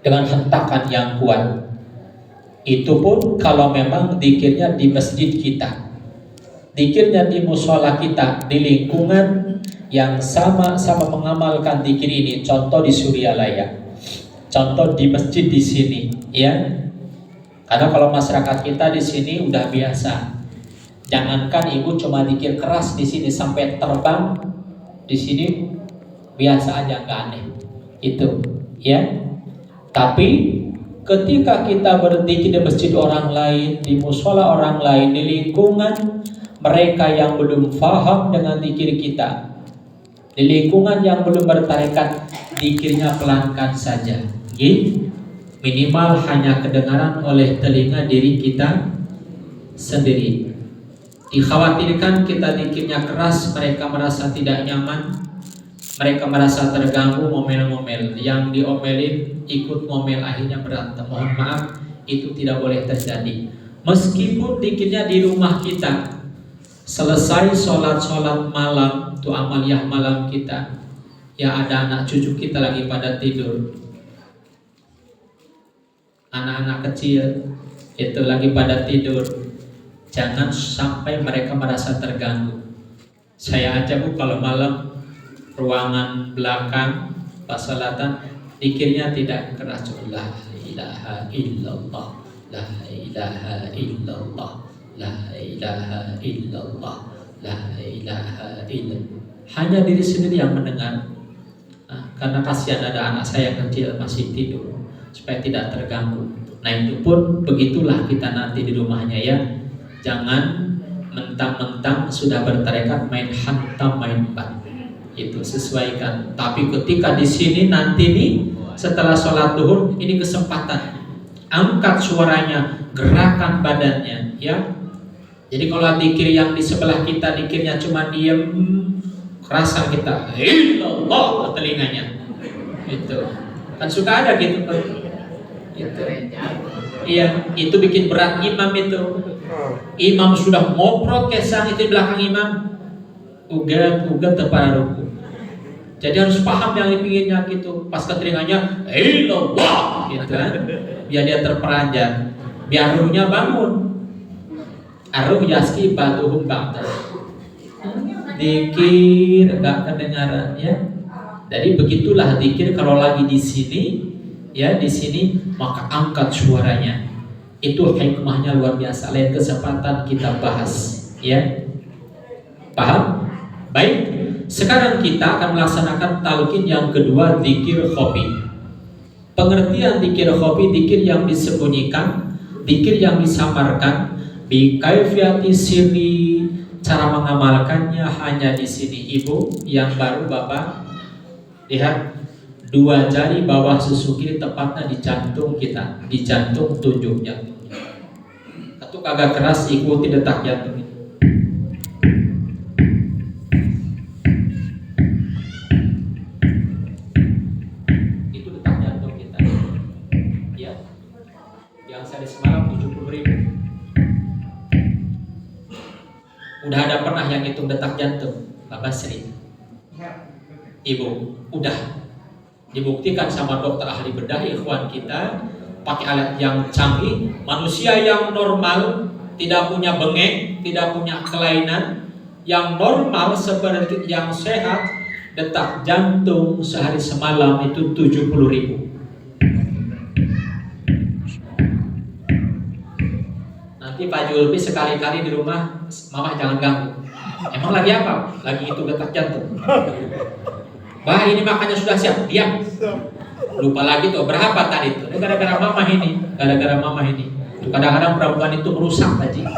dengan hentakan yang kuat. Itu pun kalau memang dzikirnya di masjid kita, dzikirnya di musola kita, di lingkungan yang sama-sama mengamalkan dzikir ini. Contoh di Suryalaya, contoh di masjid di sini, ya. Karena kalau masyarakat kita di sini udah biasa. Jangankan ibu cuma dzikir keras di sini sampai terbang di sini biasa aja, nggak aneh. Itu, ya. Tapi ketika kita berzikir di masjid orang lain, di musola orang lain, di lingkungan mereka yang belum paham dengan dzikir kita, di lingkungan yang belum bertarekat, dzikirnya pelankan saja, minimal hanya kedengaran oleh telinga diri kita sendiri. Dikhawatirkan kita dzikirnya keras, mereka merasa tidak nyaman, mereka merasa terganggu, ngomel-ngomel, yang diomelin ikut ngomel, akhirnya berantem. Mohon maaf, itu tidak boleh terjadi. Meskipun dzikirnya di rumah kita, selesai sholat malam, itu amaliyah malam kita, ya ada anak cucu kita lagi pada tidur, anak-anak kecil itu lagi pada tidur, jangan sampai mereka merasa terganggu. Saya aja bu kalau malam ruangan belakang pas sholatan, dzikirnya tidak keras, la ilaha illallah, la ilaha illallah, la ilaha illallah, la ilaha illallah. Hanya diri sendiri yang mendengar. Karena kasihan ada anak saya kecil masih tidur, supaya tidak terganggu. Nah itu pun begitulah kita nanti di rumahnya, ya. Jangan mentang-mentang sudah bertarekat main hantam, main bat. Itu sesuaikan. Tapi ketika di sini nanti nih setelah sholat duhur, ini kesempatan. Angkat suaranya, gerakan badannya, ya. Jadi kalau dzikir yang di sebelah kita dzikirnya cuma diam, kerasa kita illallah telinganya. Itu kan suka ada gitu kan. Itu. Iya, itu bikin berat imam itu. Imam sudah ngoprot kesang itu di belakang imam. Ugat terpara ruku. Jadi harus paham yang dipinginnya gitu. Pas ke telinganya, illallah gitu kan. Biar dia terperanjat. Biar ruhnya bangun. Aruh yaski batuhum ba'da. Dikir enggak kedengaran ya. Jadi begitulah dikir kalau lagi di sini ya, di sini maka angkat suaranya. Itu hikmahnya luar biasa. Lain kesempatan kita bahas ya. Paham? Baik. Sekarang kita akan melaksanakan talqin yang kedua, zikir khofi. Pengertian zikir khofi, zikir yang disembunyikan, zikir yang disamarkan, bi kaifiyati sirri, cara mengamalkannya hanya di sini. Ibu yang baru Bapak lihat, 2 jari bawah susu kiri tepatnya di jantung kita, di jantung tunjuk jantungnya. Ketuk agak keras, ikuti detak jantung. Itu detak jantung kita. Ya. Yang saya semalam 70.000. Udah ada pernah yang hitung detak jantung? Bapak Sri, Ibu, udah dibuktikan sama dokter ahli bedah ikhwan kita pakai alat yang canggih. Manusia yang normal, tidak punya bengek, tidak punya kelainan, yang normal seperti yang sehat, detak jantung sehari semalam itu 70.000. Nanti Pak Julfi sekali-kali di rumah, Mama jangan ganggu. Emang lagi apa? Lagi itu detak jantung. Bah, ini makannya sudah siap, diam. Lupa lagi tuh, berapa tadi tuh? Gara-gara mama ini, gara-gara mama ini. Kadang-kadang perempuan itu merusak aja.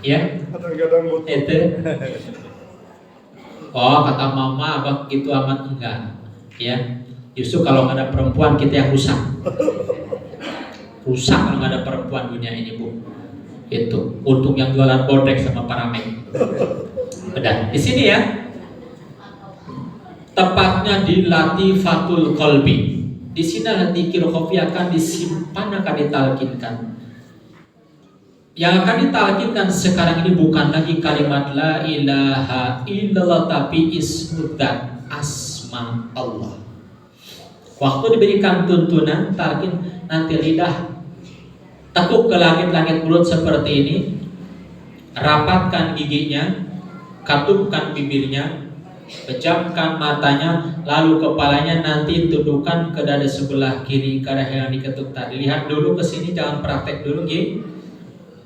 Ya? Kadang-kadang Itu. Oh, kata mama, abah gitu amat enggak. Ya. Justru kalau nggak ada perempuan kita yang rusak. Rusak kalau nggak ada perempuan dunia ini, Bu. Itu. Untung yang jualan bodrek sama paramek. Udah, di sini ya. Tepatnya di latifatul qalbi. Di sini zikir khofi akan disimpan, akan ditalkinkan. Yang akan ditalkinkan sekarang ini bukan lagi kalimat la ilaha illallah, tapi ismudzat, asma Allah. Waktu diberikan tuntunan talkin, nanti lidah tekuk ke langit-langit mulut seperti ini, rapatkan giginya, katupkan bibirnya, pejamkan matanya, lalu kepalanya nanti tundukkan ke dada sebelah kiri, ke arah yang diketuk tadi. Lihat dulu ke sini, jangan praktek dulu, Gi.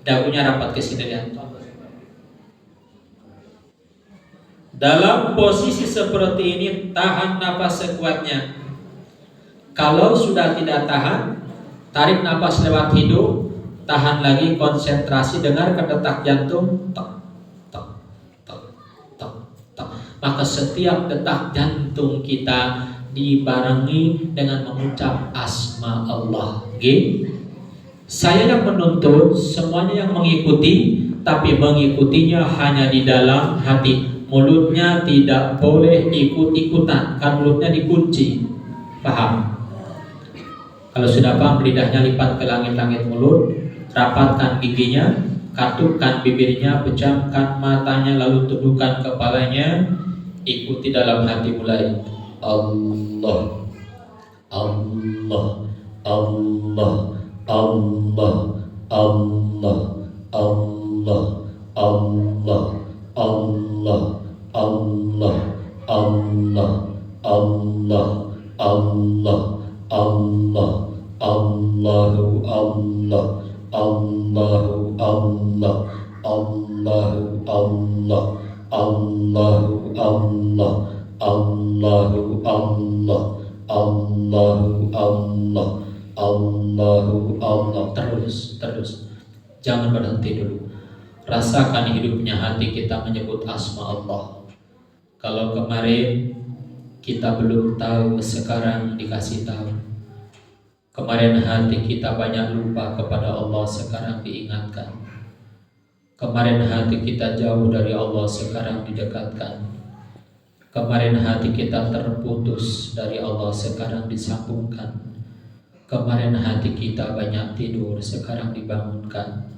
Dagunya rapat ke sini, lihat. Dalam posisi seperti ini, tahan napas sekuatnya. Kalau sudah tidak tahan, tarik napas lewat hidung, tahan lagi, konsentrasi, dengar detak jantung. Maka setiap detak jantung kita dibarengi dengan mengucap asma Allah. Okay? Saya yang menuntut, semuanya yang mengikuti, tapi mengikutinya hanya di dalam hati. Mulutnya tidak boleh ikut-ikutan, kan mulutnya dikunci. Paham? Kalau sudah paham, lidahnya lipat ke langit-langit mulut, rapatkan giginya, katupkan bibirnya, pejamkan matanya, lalu tundukkan kepalanya. Ikuti dalam hati mulai Allah, Allah, Allah, Allah, Allah, Allah, Allah, Allah, Allah, Allah, Allah, Allah, Allah, Allahu Allah, Allahu Allah, Allahu Allah, Allahu Allah, Allahu Allah, Allahu Allah, Allahu Allah. Terus. Jangan berhenti dulu. Rasakan hidupnya hati kita menyebut asma Allah. Kalau kemarin kita belum tahu, sekarang dikasih tahu. Kemarin hati kita banyak lupa kepada Allah, sekarang diingatkan. Kemarin hati kita jauh dari Allah, sekarang didekatkan. Kemarin hati kita terputus dari Allah, sekarang disambungkan. Kemarin hati kita banyak tidur, sekarang dibangunkan.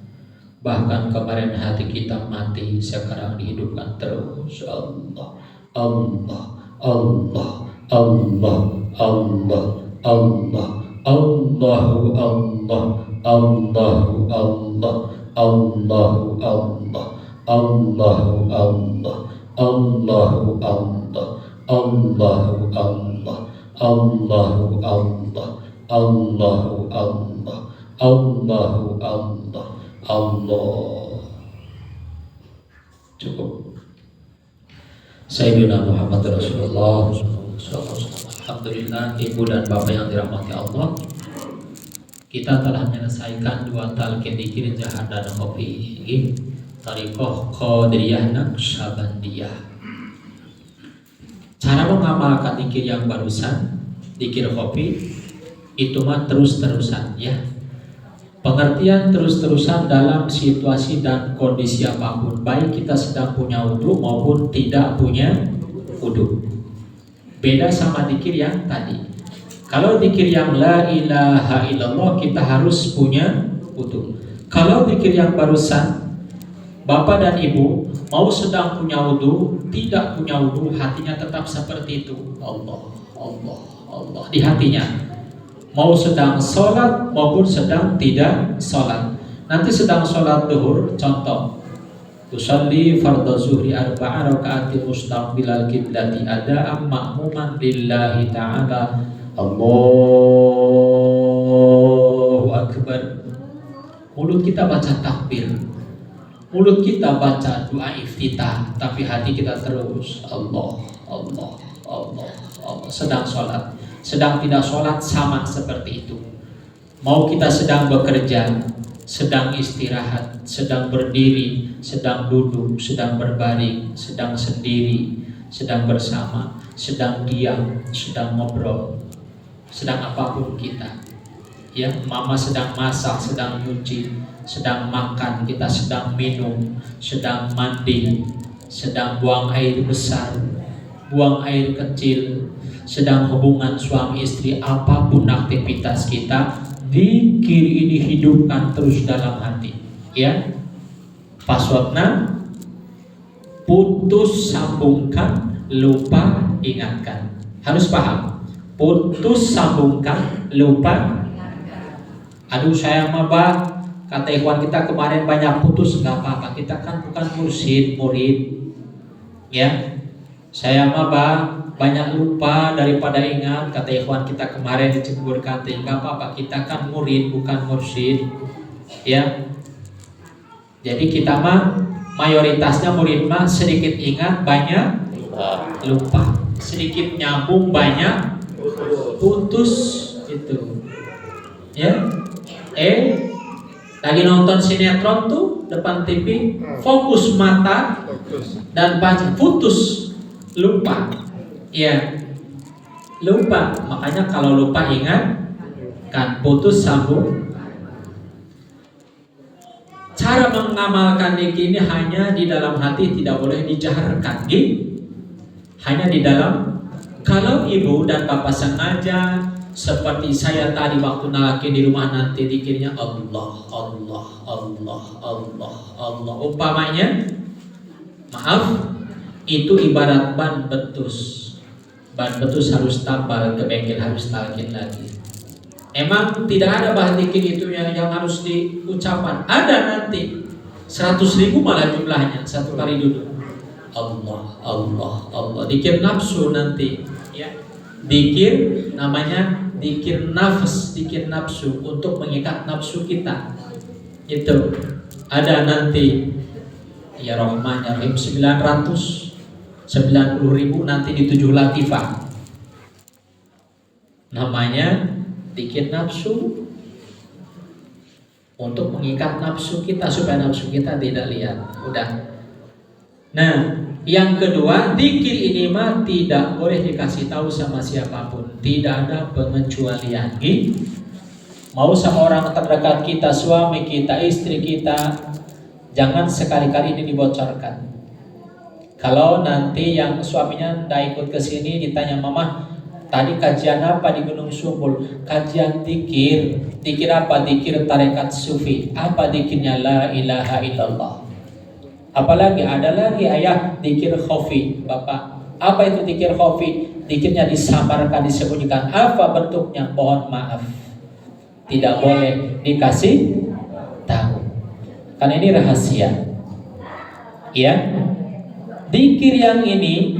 Bahkan kemarin hati kita mati, sekarang dihidupkan terus. Allah, Allah, Allah, Allah, Allah, Allah, Allahu Allah, Allahu Allah, Allahu Allah, Allahu Allah, Allahu Allah, Allahu Allah, Allahu Allah, Allahu Allah, Allahu Allah, Allah. Cukup. Sayyidina Muhammad Rasulullah SAW. Alhamdulillah, ibu dan bapak yang dirahmati Allah, kita telah menyelesaikan 2 talqin dzikir jahar dan kopi. Tariqah Qadiriyah Naqsyabandiyah. Cara mengamalkan dzikir yang barusan, dzikir kopi, itu mah terus-terusan ya. Pengertian terus-terusan dalam situasi dan kondisi apapun, baik kita sedang punya wudu maupun tidak punya wudu. Beda sama dzikir yang tadi. Kalau dzikir yang la ilaha illallah kita harus punya wudu. Kalau dzikir yang barusan, bapak dan ibu mau sedang punya wudu, tidak punya wudu, hatinya tetap seperti itu. Allah, Allah, Allah di hatinya. Mau sedang sholat maupun sedang tidak sholat. Nanti sedang sholat duhur, contoh tusalli fardhu zuhri 4 raka'atin mustaqbilal qiblati ada'an ma'muman lillahi ta'ala. Allahu akbar. Mulut kita baca takbir, mulut kita baca doa iftitah, tapi hati kita terus Allah, Allah, Allah, Allah. Sedang sholat, sedang tidak sholat sama seperti itu. Mau kita sedang bekerja, sedang istirahat, sedang berdiri, sedang duduk, sedang berbaring, sedang sendiri, sedang bersama, sedang diam, sedang ngobrol, sedang apapun kita. Ya, mama sedang masak, sedang nyuci, sedang makan, kita sedang minum, sedang mandi, sedang buang air besar, buang air kecil, sedang hubungan suami istri, apapun aktivitas kita, dzikir ini hidupkan terus dalam hati. Ya, passwordnya putus sambungkan, lupa ingatkan. Harus paham. Putus sambungkan, lupa. Aduh saya mah bah, kata ikhwan kita kemarin banyak putus, nggak apa-apa. Kita kan bukan mursyid, murid. Ya, saya mah bah banyak lupa daripada ingat, kata ikhwan kita kemarin di Cibubur Kantin. Nggak apa-apa, kita kan murid bukan mursyid. Ya, jadi kita mah mayoritasnya murid mah sedikit ingat, banyak lupa, sedikit nyambung, banyak putus itu. Ya, lagi nonton sinetron tuh depan TV, fokus mata dan baca, putus, lupa. Ya, lupa. Makanya kalau lupa ingat kan, putus sambung. Cara mengamalkan dzikir ini hanya di dalam hati, tidak boleh dijaharkan. Hanya di dalam. Kalau ibu dan bapak sengaja seperti saya tadi waktu nalaki di rumah, nanti dzikirnya Allah, Allah, Allah, Allah, Allah. Umpamanya, maaf, itu ibarat ban betus. Ban betus harus tambal, ke bengkel harus talkin lagi. Emang tidak ada bahan dzikir itu yang harus diucapkan. Ada nanti 100.000 malah jumlahnya satu kali duduk. Allah, Allah, Allah. Dzikir nafsu nanti, ya. Dzikir namanya dzikir nafs, dzikir nafsu, untuk mengikat nafsu kita. Itu ada nanti. Ya Rahman ya Rahim 990.000 nanti di 7 latifah. Namanya dzikir nafsu, untuk mengikat nafsu kita supaya nafsu kita tidak lihat. Udah. Nah, yang kedua, dzikir ini mah tidak boleh dikasih tahu sama siapapun. Tidak ada pengecualian. Mau sama orang terdekat kita, suami kita, istri kita, jangan sekali-kali ini dibocorkan. Kalau nanti yang suaminya tidak ikut ke sini ditanya, "Mama, tadi kajian apa di Gunung Sumbul?" Kajian dzikir. Dzikir apa? Dzikir tarekat sufi. Apa dzikirnya? La ilaha illallah. Apalagi ada lagi ayah dzikir khafi. Bapak Apa itu dzikir khafi? Dzikirnya disamarkan, disembunyikan. Apa bentuknya? Mohon maaf. Tidak boleh dikasih tahu. Karena ini rahasia. Ya. Dzikir yang ini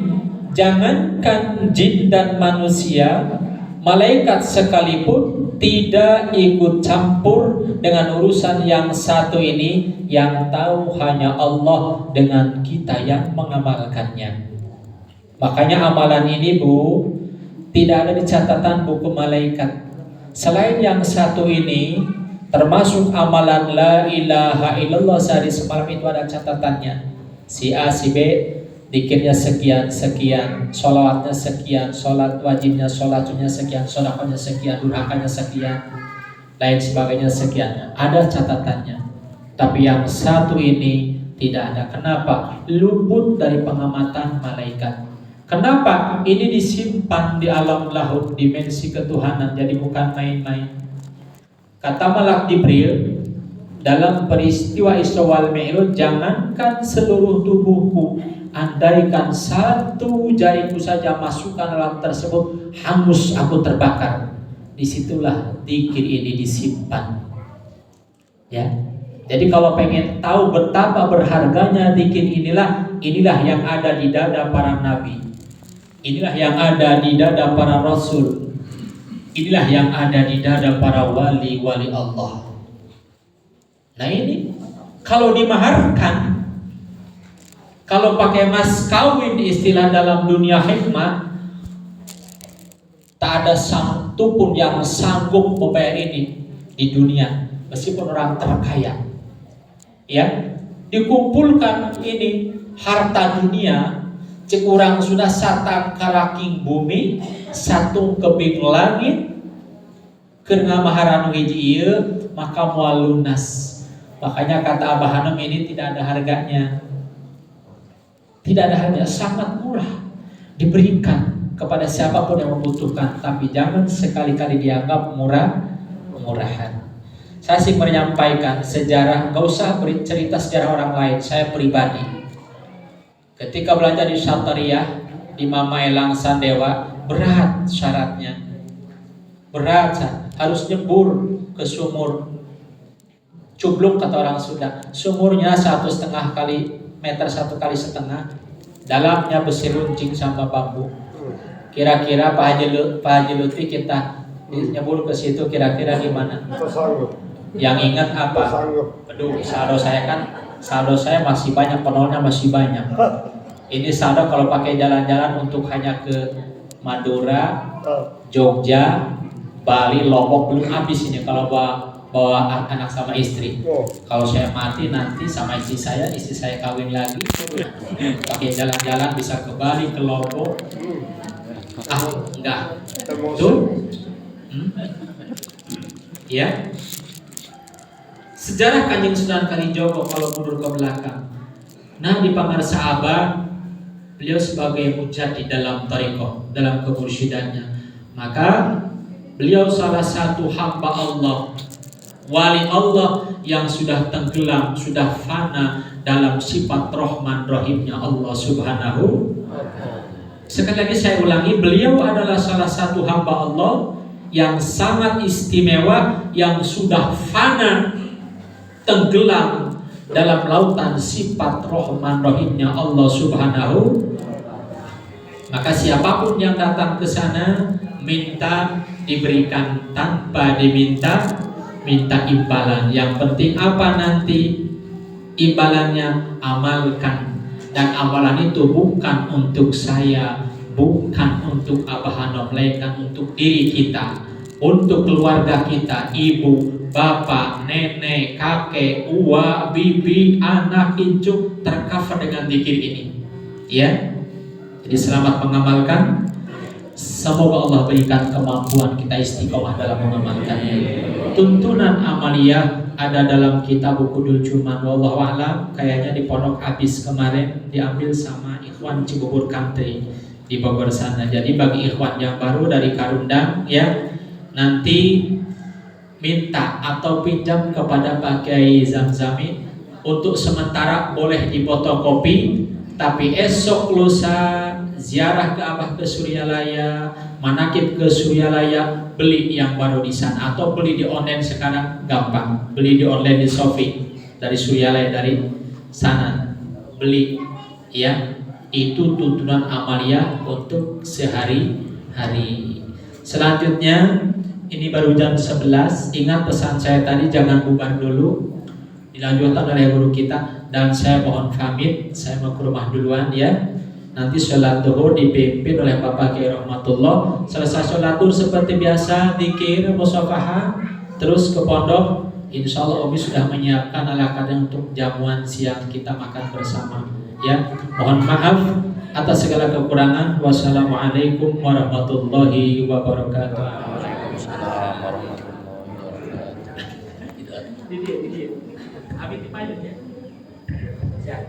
jangankan jin dan manusia, malaikat sekalipun tidak ikut campur dengan urusan yang satu ini. Yang tahu hanya Allah dengan kita yang mengamalkannya. Makanya amalan ini Bu, tidak ada di catatan buku malaikat. Selain yang satu ini, termasuk amalan la ilaha illallah sehari semalam itu ada catatannya. Si A, si B, dzikirnya sekian, sholawatnya sekian, sholat wajibnya, sholat sunnahnya sekian, sedekahnya sekian, durhakanya sekian, lain sebagainya sekian. Ada catatannya. Tapi yang satu ini tidak ada. Kenapa? Luput dari pengamatan malaikat. Kenapa? Ini disimpan di alam lahut, dimensi ketuhanan, jadi bukan main-main. Kata Malak Jibril dalam peristiwa Isra wal Mi'raj, jangankan seluruh tubuhku, andaikan satu jariku saja masukkan alam tersebut, hangus aku terbakar. Disitulah dzikir ini disimpan. Ya. Jadi kalau pengen tahu betapa berharganya dzikir inilah yang ada di dada para nabi. Inilah yang ada di dada para rasul. Inilah yang ada di dada para wali-wali Allah. Nah ini kalau dimaharkan, kalau pakai mas kawin istilah dalam dunia hikmah, tak ada satu pun yang sanggup membayar ini di dunia, meskipun orang terkaya. Ya, dikumpulkan ini harta dunia, cek urang sudah satang karaking bumi, satu kebing langit, karena maharanu hiji ieu maka moal lunas. Makanya kata Abah Hanum ini tidak ada harganya. Tidak ada harganya, sangat murah. Diberikan kepada siapapun yang membutuhkan, tapi jangan sekali-kali dianggap murahan. Saya sih menyampaikan sejarah, gak usah cerita sejarah orang lain. Saya pribadi ketika belajar di Syatariah di Mama Elang Sandewa, berat syaratnya, berat, harus nyebur ke sumur cubluk kata orang Sunda. Sumurnya 1,5 meter, 1,5 kali, dalamnya besi runcing sama bambu. Kira-kira Pak Haji Lutfi kita nyebur ke situ kira-kira gimana? Yang ingat apa? Aduh, saldo saya masih banyak, penolnya masih banyak. Ini saldo kalau pakai jalan-jalan untuk hanya ke Madura, Jogja, Bali, Lombok belum habis ini kalau bawa anak sama istri. Kalau saya mati nanti sama istri saya kawin lagi, pakai jalan-jalan bisa ke Bali, ke Lombok. Enggak. Tuh. Ya. Sejarah Kanjeng Sunan Kalijogo kalau mundur ke belakang. Nah di Pangarsa Abah, beliau sebagai mujadid dalam thariqah, dalam kemursyidanya. Maka beliau salah satu hamba Allah, wali Allah yang sudah tenggelam, sudah fana dalam sifat Rahman Rahimnya Allah Subhanahu. Sekali lagi saya ulangi, beliau adalah salah satu hamba Allah yang sangat istimewa, yang sudah fana, tenggelam dalam lautan sifat Rahman Rahimnya Allah Subhanahu. Maka siapapun yang datang ke sana minta diberikan tanpa minta imbalan. Yang penting apa nanti imbalannya? Amalkan. Dan amalan itu bukan untuk saya, bukan untuk Abah Hanum, melainkan untuk diri kita, untuk keluarga kita, ibu, bapak, nenek, kakek, uwa, bibi, anak, incuk, tercover dengan zikir ini. Ya, jadi selamat mengamalkan. Semoga Allah berikan kemampuan kita istiqomah dalam mengamalkannya. Tuntunan amaliyah ada dalam kitab Buku Cuman, wallahu a'lam. Kayaknya di Pondok Abis kemarin diambil sama ikhwan Cibubur Country di Bogor sana. Jadi bagi ikhwan yang baru dari Karundang, ya, nanti minta atau pinjam kepada Pak Kiai Zamzami untuk sementara boleh difotokopi, tapi esok lusa ziarah ke Abah ke Suryalaya, manakib ke Suryalaya, beli yang baru di sana atau beli di online sekarang gampang. Beli di online di Shopee dari Suryalaya dari sana. Beli ya. Itu tuntunan amalia untuk sehari-hari. Selanjutnya ini baru jam 11. Ingat pesan saya tadi, jangan bubar dulu. Dilanjutkan oleh guru kita. Dan saya mohon pamit, saya mau ke rumah duluan ya. Nanti sholat duhur dipimpin oleh Bapak Kiai Rahmatullah. Selesai sholat duhur seperti biasa, zikir, musafahah, terus ke pondok. Insya Allah Umi sudah menyiapkan ala-kadarnya untuk jamuan siang kita makan bersama. Ya, mohon maaf atas segala kekurangan. Wassalamualaikum warahmatullahi wabarakatuh. Waalaikumsalam warahmatullahi wabarakatuh. Didi. Habis dipayun ya. Siap.